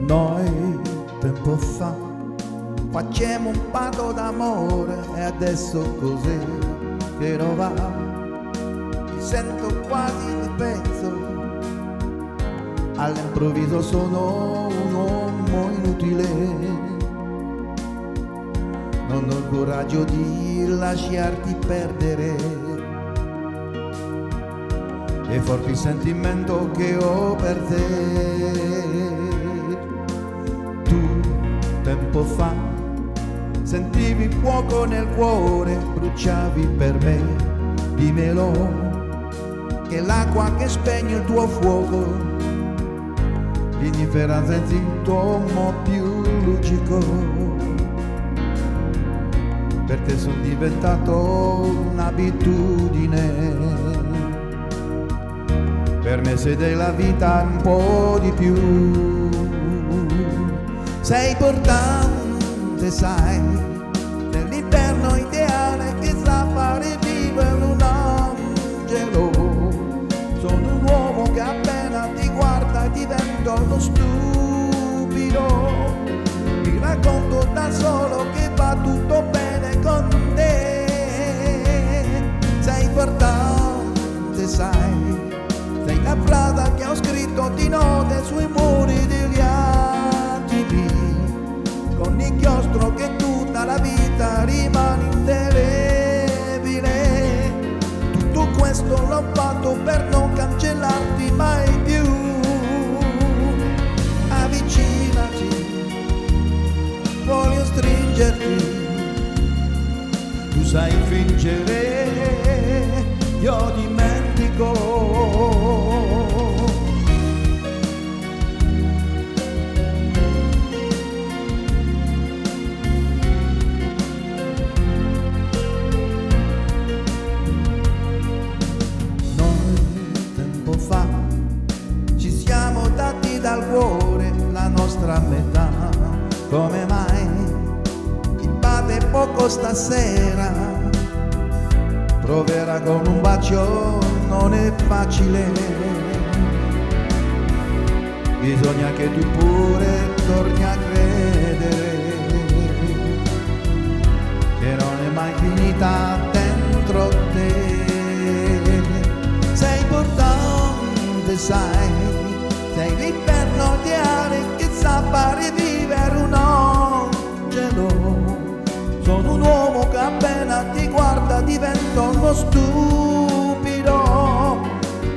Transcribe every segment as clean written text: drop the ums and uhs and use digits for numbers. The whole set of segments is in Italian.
Noi tempo fa facciamo un patto d'amore e adesso così che non va. Mi sento quasi di pezzo, all'improvviso sono un uomo inutile. Non ho il coraggio di lasciarti perdere, è forte il sentimento che ho per te. Tu tempo fa sentivi fuoco nel cuore, bruciavi per me, dimmelo, che l'acqua che spegne il tuo fuoco, l'indifferenza è il sintomo più lucido. Per te sono diventato un'abitudine, per me sei della vita un po' di più. Sei importante, sai, nell'interno ideale che sa fare vivere un angelo. Sono un uomo che appena ti guarda diventa uno stupido. Mi racconto da solo che va tutto bene con te. Sei importante, sai, sei la frase che ho scritto di notte sui muri degli attimi, con l'inchiostro che tutta la vita rimane indelebile. Tutto questo l'ho fatto per non cancellarti mai più. Avvicinati, voglio stringerti, tu sai fingere, io dimentico. Ci siamo dati dal cuore la nostra metà, come mai ti bate poco stasera? Proverà con un bacio, non è facile, bisogna che tu pure torni a credere che non è mai finita dentro te. Sei importante, sai, sei l'inferno ideale che sa fare vivere un angelo. Sono un uomo che appena ti guarda diventa uno stupido.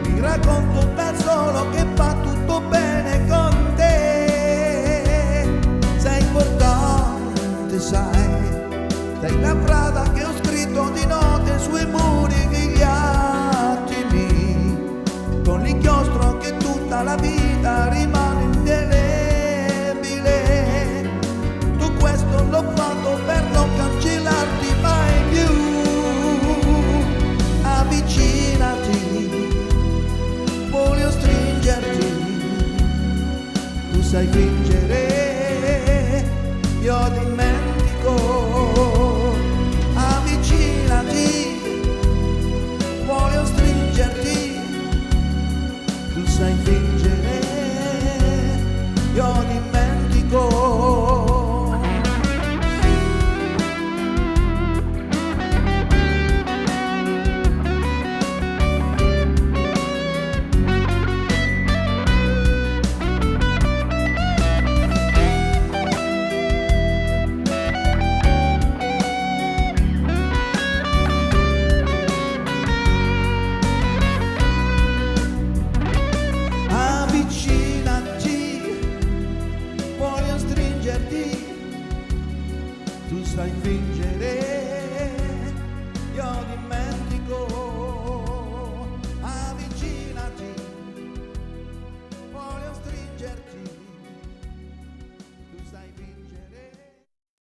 Mi racconto da solo che fa tutto bene con te. Sei importante, sai, sei la frase che ho scritto di notte sui muri degli attimi, con l'inchiostro che tutta la vita rimane indelebile. Tutto questo l'ho fatto per non cancellarti mai più. Avvicinati, voglio stringerti, tu sai fingere, io dimentico. Avvicinati, voglio stringerti, tu sai fingere, io dimentico.